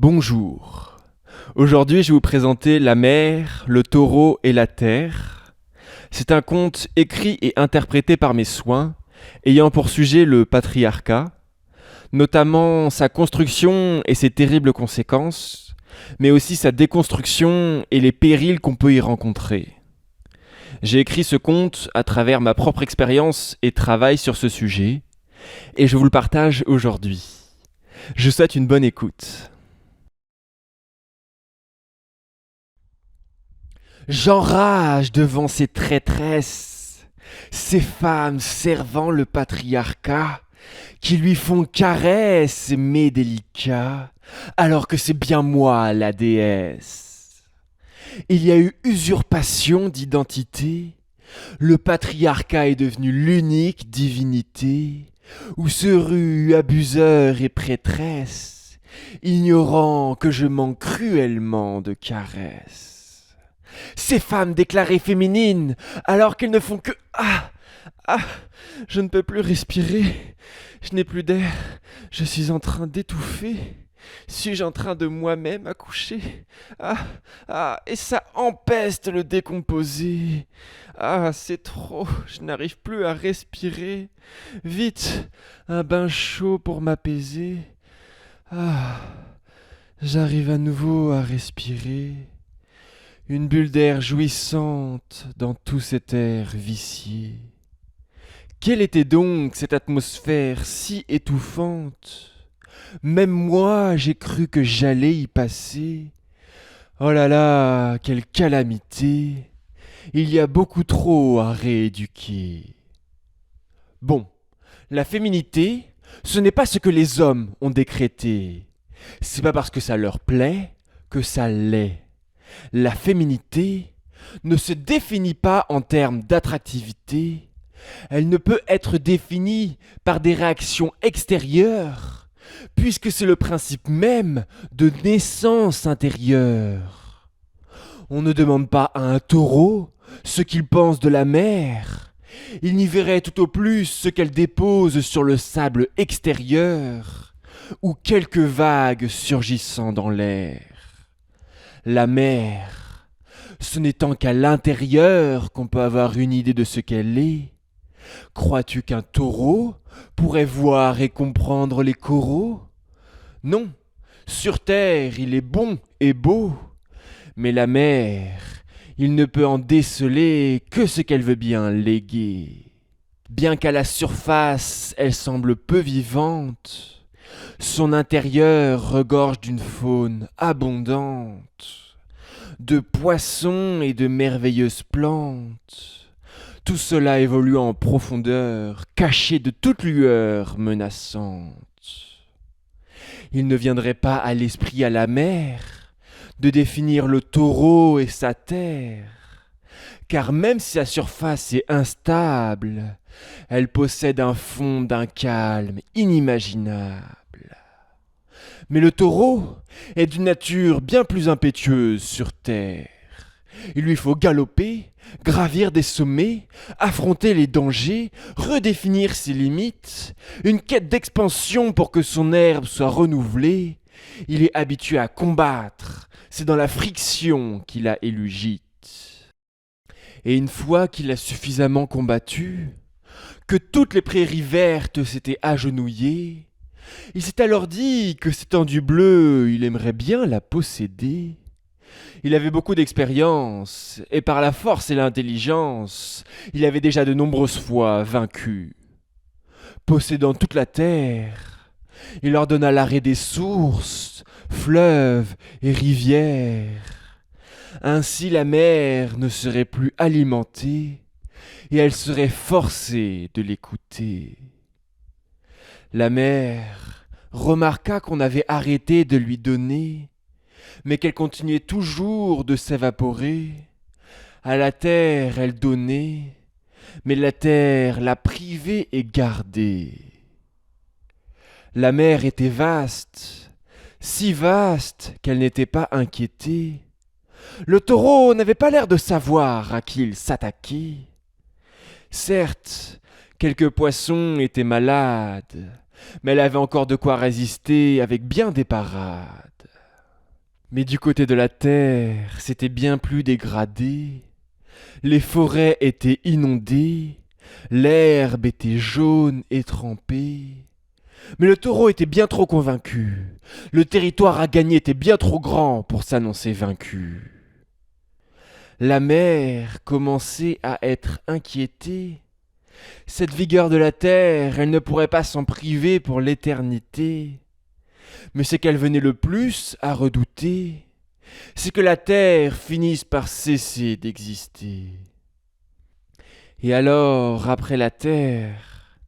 Bonjour. Aujourd'hui, je vais vous présenter La mer, le taureau et la terre. C'est un conte écrit et interprété par mes soins, ayant pour sujet le patriarcat, notamment sa construction et ses terribles conséquences, mais aussi sa déconstruction et les périls qu'on peut y rencontrer. J'ai écrit ce conte à travers ma propre expérience et travail sur ce sujet, et je vous le partage aujourd'hui. Je vous souhaite une bonne écoute. J'enrage devant ces traîtresses, ces femmes servant le patriarcat, qui lui font caresses mais délicats, alors que c'est bien moi la déesse. Il y a eu usurpation d'identité, le patriarcat est devenu l'unique divinité, où se ruent abuseurs et prêtresses, ignorant que je manque cruellement de caresses. Ces femmes déclarées féminines, alors qu'elles ne font que... Ah, je ne peux plus respirer, je n'ai plus d'air, je suis en train d'étouffer. Suis-je en train de moi-même accoucher? Et ça empeste le décomposé. C'est trop, je n'arrive plus à respirer. Vite, un bain chaud pour m'apaiser. Ah, j'arrive à nouveau à respirer. Une bulle d'air jouissante dans tout cet air vicié. Quelle était donc cette atmosphère si étouffante? Même moi, j'ai cru que j'allais y passer. Oh là là, quelle calamité! Il y a beaucoup trop à rééduquer. Bon, la féminité, ce n'est pas ce que les hommes ont décrété. C'est pas parce que ça leur plaît que ça l'est. La féminité ne se définit pas en termes d'attractivité, elle ne peut être définie par des réactions extérieures, puisque c'est le principe même de naissance intérieure. On ne demande pas à un taureau ce qu'il pense de la mer, il n'y verrait tout au plus ce qu'elle dépose sur le sable extérieur, ou quelques vagues surgissant dans l'air. La mer, ce n'est tant qu'à l'intérieur qu'on peut avoir une idée de ce qu'elle est. Crois-tu qu'un taureau pourrait voir et comprendre les coraux? Non, sur terre il est bon et beau, mais la mer, il ne peut en déceler que ce qu'elle veut bien léguer. Bien qu'à la surface elle semble peu vivante, son intérieur regorge d'une faune abondante, de poissons et de merveilleuses plantes. Tout cela évolue en profondeur, caché de toute lueur menaçante. Il ne viendrait pas à l'esprit à la mer de définir le taureau et sa terre, car même si sa surface est instable, elle possède un fond d'un calme inimaginable. Mais le taureau est d'une nature bien plus impétueuse sur terre. Il lui faut galoper, gravir des sommets, affronter les dangers, redéfinir ses limites, une quête d'expansion pour que son herbe soit renouvelée. Il est habitué à combattre, c'est dans la friction qu'il a élu gîte. Et une fois qu'il a suffisamment combattu, que toutes les prairies vertes s'étaient agenouillées, il s'est alors dit que cette étendue bleue, il aimerait bien la posséder. Il avait beaucoup d'expérience, et par la force et l'intelligence, il avait déjà de nombreuses fois vaincu. Possédant toute la terre, il ordonna l'arrêt des sources, fleuves et rivières. Ainsi la mer ne serait plus alimentée, et elle serait forcée de l'écouter. La mer remarqua qu'on avait arrêté de lui donner, mais qu'elle continuait toujours de s'évaporer. À la terre, elle donnait, mais la terre la privait et gardait. La mer était vaste, si vaste qu'elle n'était pas inquiétée. Le taureau n'avait pas l'air de savoir à qui il s'attaquait. Certes, quelques poissons étaient malades, mais elle avait encore de quoi résister avec bien des parades. Mais du côté de la terre, c'était bien plus dégradé. Les forêts étaient inondées, l'herbe était jaune et trempée. Mais le taureau était bien trop convaincu. Le territoire à gagner était bien trop grand pour s'annoncer vaincu. La mer commençait à être inquiétée. Cette vigueur de la terre, elle ne pourrait pas s'en priver pour l'éternité. Mais ce qu'elle venait le plus à redouter, c'est que la terre finisse par cesser d'exister. Et alors, après la terre,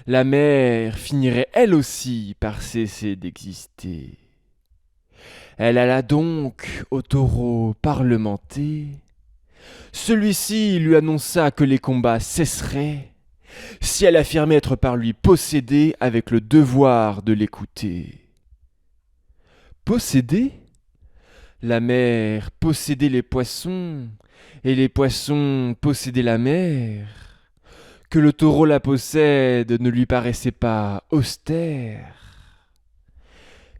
la mer finirait elle aussi par cesser d'exister. Elle alla donc au taureau parlementer. Celui-ci lui annonça que les combats cesseraient si elle affirmait être par lui possédée avec le devoir de l'écouter. Possédée ? La mer possédait les poissons, et les poissons possédaient la mer. Que le taureau la possède ne lui paraissait pas austère.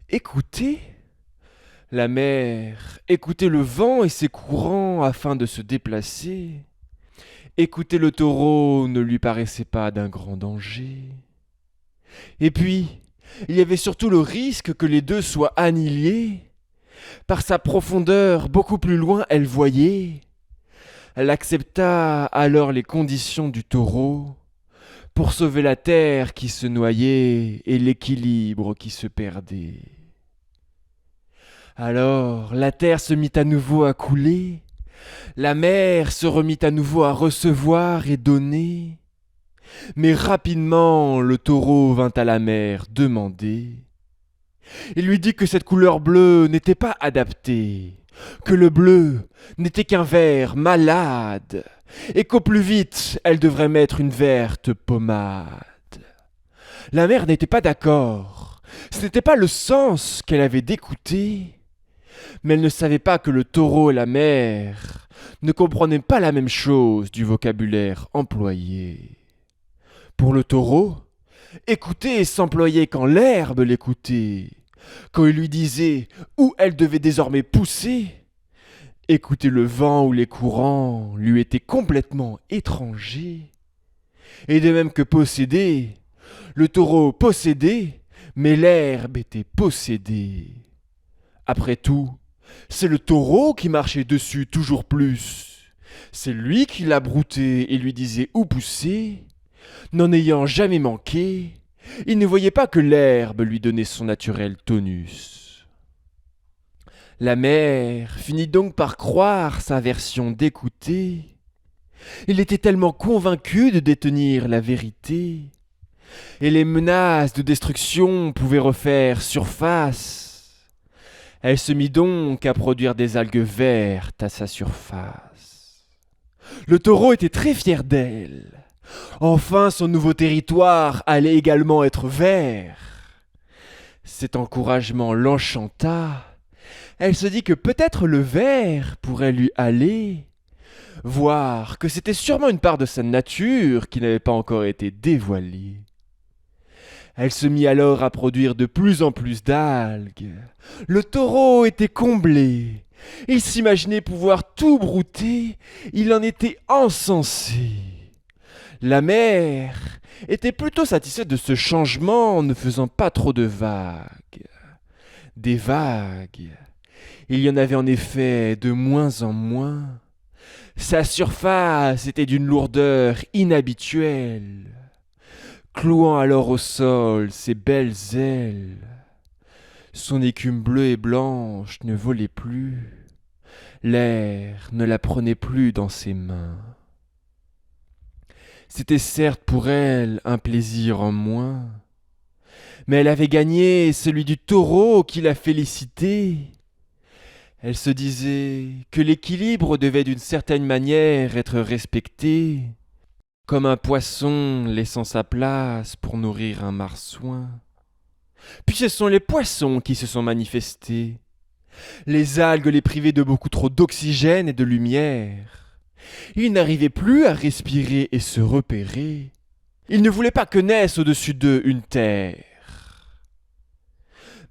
Écoutez, la mer, écoutez le vent et ses courants afin de se déplacer. Écouter le taureau ne lui paraissait pas d'un grand danger. Et puis, il y avait surtout le risque que les deux soient annihilés. Par sa profondeur, beaucoup plus loin, elle voyait. Elle accepta alors les conditions du taureau pour sauver la terre qui se noyait et l'équilibre qui se perdait. Alors la terre se mit à nouveau à couler, la mer se remit à nouveau à recevoir et donner. Mais rapidement le taureau vint à la mer demander. Il lui dit que cette couleur bleue n'était pas adaptée, que le bleu n'était qu'un vert malade, et qu'au plus vite elle devrait mettre une verte pommade. La mère n'était pas d'accord, ce n'était pas le sens qu'elle avait d'écouter, mais elle ne savait pas que le taureau et la mère ne comprenaient pas la même chose du vocabulaire employé. Pour le taureau, écouter s'employait quand l'herbe l'écoutait, quand il lui disait où elle devait désormais pousser. Écouter le vent ou les courants lui était complètement étranger. Et de même que posséder, le taureau possédait, mais l'herbe était possédée. Après tout, c'est le taureau qui marchait dessus toujours plus. C'est lui qui la broutait et lui disait où pousser. N'en ayant jamais manqué, il ne voyait pas que l'herbe lui donnait son naturel tonus. La mère finit donc par croire sa version d'écouter. Il était tellement convaincu de détenir la vérité, et les menaces de destruction pouvaient refaire surface. Elle se mit donc à produire des algues vertes à sa surface. Le taureau était très fier d'elle. Enfin, son nouveau territoire allait également être vert. Cet encouragement l'enchanta. Elle se dit que peut-être le vert pourrait lui aller, voir que c'était sûrement une part de sa nature qui n'avait pas encore été dévoilée. Elle se mit alors à produire de plus en plus d'algues. Le taureau était comblé. Il s'imaginait pouvoir tout brouter. Il en était encensé. La mère était plutôt satisfaite de ce changement en ne faisant pas trop de vagues. Des vagues. Il y en avait en effet de moins en moins. Sa surface était d'une lourdeur inhabituelle, clouant alors au sol ses belles ailes. Son écume bleue et blanche ne volait plus. L'air ne la prenait plus dans ses mains. C'était certes pour elle un plaisir en moins, mais elle avait gagné celui du taureau qui la félicitait. Elle se disait que l'équilibre devait d'une certaine manière être respecté, comme un poisson laissant sa place pour nourrir un marsouin. Puis ce sont les poissons qui se sont manifestés. Les algues les privaient de beaucoup trop d'oxygène et de lumière. Ils n'arrivaient plus à respirer et se repérer. Ils ne voulaient pas que naisse au-dessus d'eux une terre.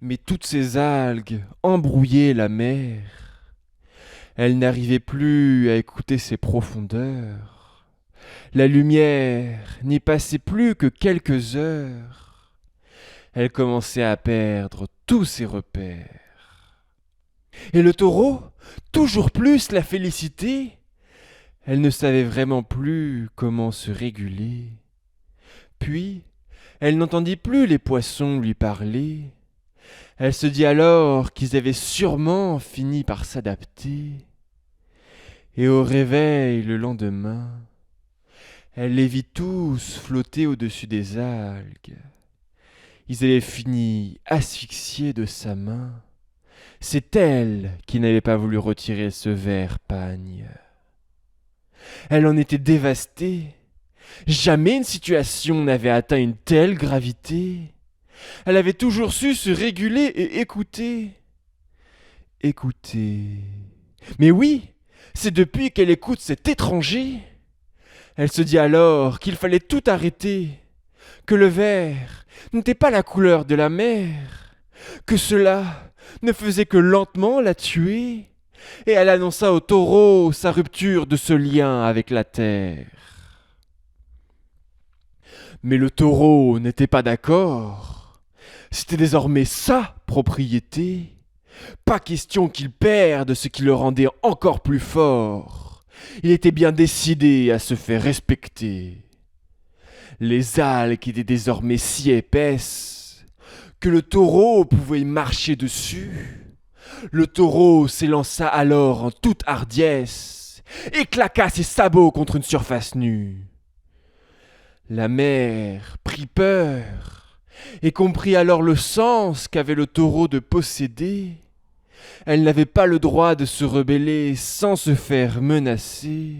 Mais toutes ces algues embrouillaient la mer. Elle n'arrivait plus à écouter ses profondeurs. La lumière n'y passait plus que quelques heures. Elle commençait à perdre tous ses repères. Et le taureau, toujours plus la félicité, elle ne savait vraiment plus comment se réguler. Puis, elle n'entendit plus les poissons lui parler. Elle se dit alors qu'ils avaient sûrement fini par s'adapter. Et au réveil le lendemain, elle les vit tous flotter au-dessus des algues. Ils avaient fini asphyxiés de sa main. C'est elle qui n'avait pas voulu retirer ce vert pagne. Elle en était dévastée. Jamais une situation n'avait atteint une telle gravité. Elle avait toujours su se réguler et écouter. Écouter. Mais oui, c'est depuis qu'elle écoute cet étranger. Elle se dit alors qu'il fallait tout arrêter, que le vert n'était pas la couleur de la mer, que cela ne faisait que lentement la tuer, et elle annonça au taureau sa rupture de ce lien avec la terre. Mais le taureau n'était pas d'accord. C'était désormais sa propriété. Pas question qu'il perde ce qui le rendait encore plus fort. Il était bien décidé à se faire respecter. Les algues étaient désormais si épaisses que le taureau pouvait y marcher dessus. Le taureau s'élança alors en toute hardiesse et claqua ses sabots contre une surface nue. La mer prit peur et comprit alors le sens qu'avait le taureau de posséder. Elle n'avait pas le droit de se rebeller sans se faire menacer.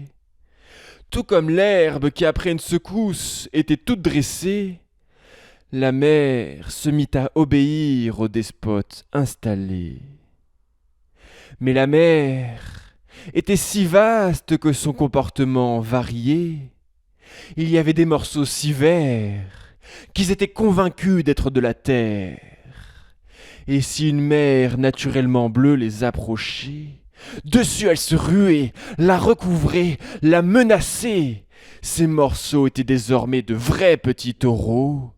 Tout comme l'herbe qui après une secousse était toute dressée, la mer se mit à obéir au despote installé. Mais la mer était si vaste que son comportement variait. Il y avait des morceaux si verts qu'ils étaient convaincus d'être de la terre. Et si une mer naturellement bleue les approchait, dessus elle se ruait, la recouvrait, la menaçait. Ces morceaux étaient désormais de vrais petits taureaux,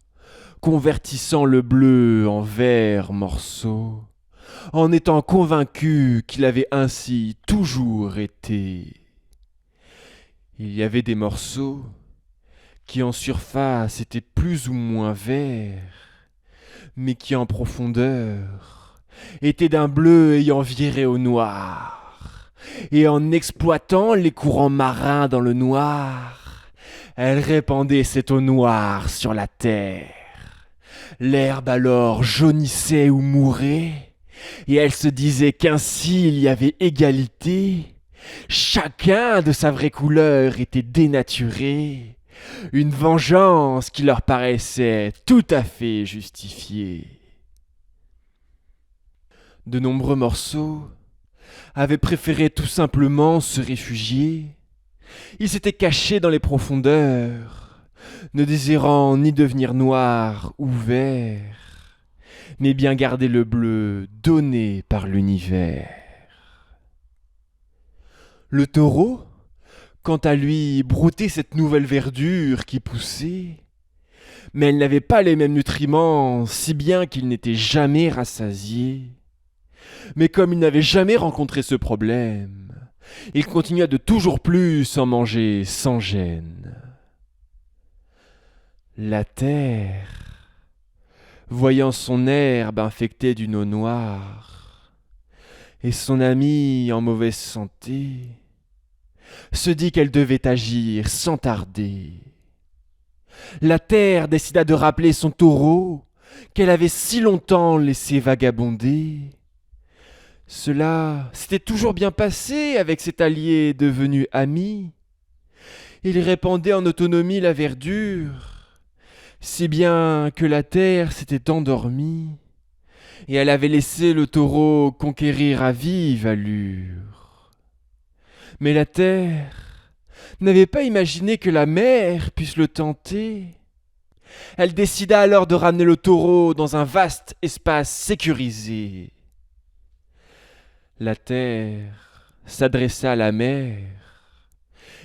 convertissant le bleu en verts morceaux, en étant convaincus qu'il avait ainsi toujours été. Il y avait des morceaux qui en surface étaient plus ou moins verts, mais qui en profondeur étaient d'un bleu ayant viré au noir. Et en exploitant les courants marins dans le noir, elle répandait cette eau noire sur la terre. L'herbe alors jaunissait ou mourait, et elle se disait qu'ainsi il y avait égalité. Chacun de sa vraie couleur était dénaturé, une vengeance qui leur paraissait tout à fait justifiée. De nombreux morceaux avaient préféré tout simplement se réfugier. Ils s'étaient cachés dans les profondeurs, ne désirant ni devenir noirs ou verts, mais bien garder le bleu donné par l'univers. Le taureau, quant à lui, broutait cette nouvelle verdure qui poussait, mais elle n'avait pas les mêmes nutriments, si bien qu'il n'était jamais rassasié. Mais comme il n'avait jamais rencontré ce problème, il continua de toujours plus en manger sans gêne. La terre, voyant son herbe infectée d'une eau noire, et son ami en mauvaise santé, se dit qu'elle devait agir sans tarder. La terre décida de rappeler son taureau qu'elle avait si longtemps laissé vagabonder. Cela s'était toujours bien passé avec cet allié devenu ami. Il répandait en autonomie la verdure, si bien que la terre s'était endormie, et elle avait laissé le taureau conquérir à vive allure. Mais la terre n'avait pas imaginé que la mer puisse le tenter. Elle décida alors de ramener le taureau dans un vaste espace sécurisé. La terre s'adressa à la mer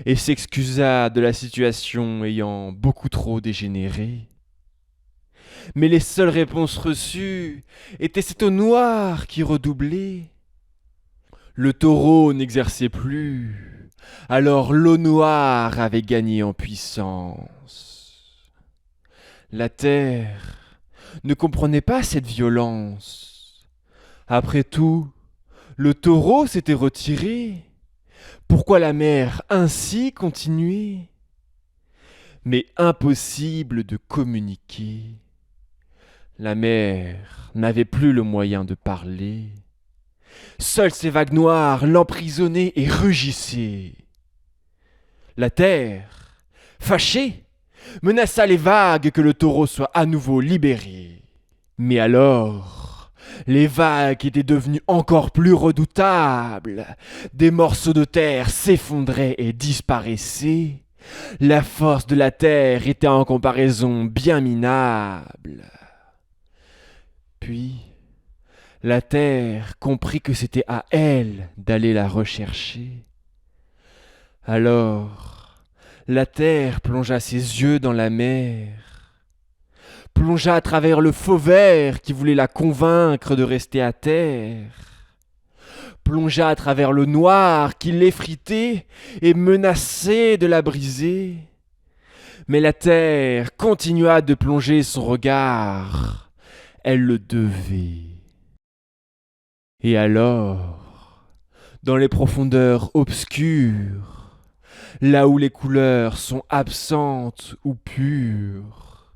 et s'excusa de la situation ayant beaucoup trop dégénéré. Mais les seules réponses reçues étaient cette eau noire qui redoublait. Le taureau n'exerçait plus, alors l'eau noire avait gagné en puissance. La terre ne comprenait pas cette violence. Après tout, le taureau s'était retiré. Pourquoi la mer ainsi continuait? Mais impossible de communiquer. La mer n'avait plus le moyen de parler. Seules ces vagues noires l'emprisonnaient et rugissaient. La terre, fâchée, menaça les vagues que le taureau soit à nouveau libéré. Mais alors, les vagues étaient devenues encore plus redoutables. Des morceaux de terre s'effondraient et disparaissaient. La force de la terre était en comparaison bien minable. Puis, la terre comprit que c'était à elle d'aller la rechercher. Alors, la terre plongea ses yeux dans la mer, plongea à travers le faux vert qui voulait la convaincre de rester à terre, plongea à travers le noir qui l'effritait et menaçait de la briser. Mais la terre continua de plonger son regard. Elle le devait. Et alors, dans les profondeurs obscures, là où les couleurs sont absentes ou pures,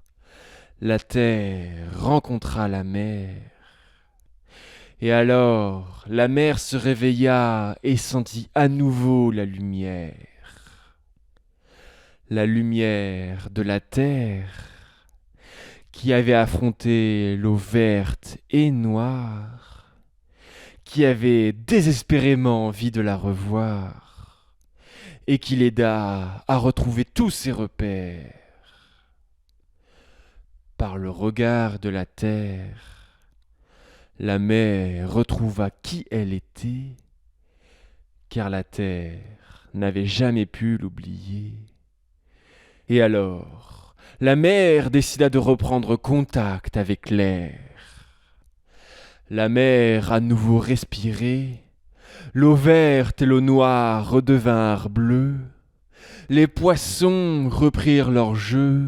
la terre rencontra la mer. Et alors, la mer se réveilla et sentit à nouveau la lumière de la terre qui avait affronté l'eau verte et noire, qui avait désespérément envie de la revoir et qui l'aida à retrouver tous ses repères. Par le regard de la terre, la mer retrouva qui elle était, car la terre n'avait jamais pu l'oublier. Et alors, la mer décida de reprendre contact avec l'air. La mer à nouveau respirait, l'eau verte et l'eau noire redevinrent bleues, les poissons reprirent leur jeu,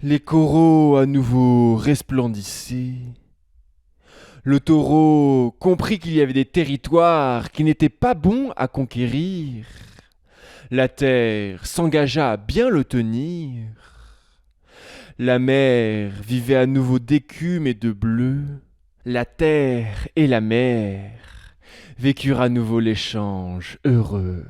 les coraux à nouveau resplendissaient. Le taureau comprit qu'il y avait des territoires qui n'étaient pas bons à conquérir. La terre s'engagea à bien le tenir. La mer vivait à nouveau d'écume et de bleu. La terre et la mer vécurent à nouveau l'échange heureux.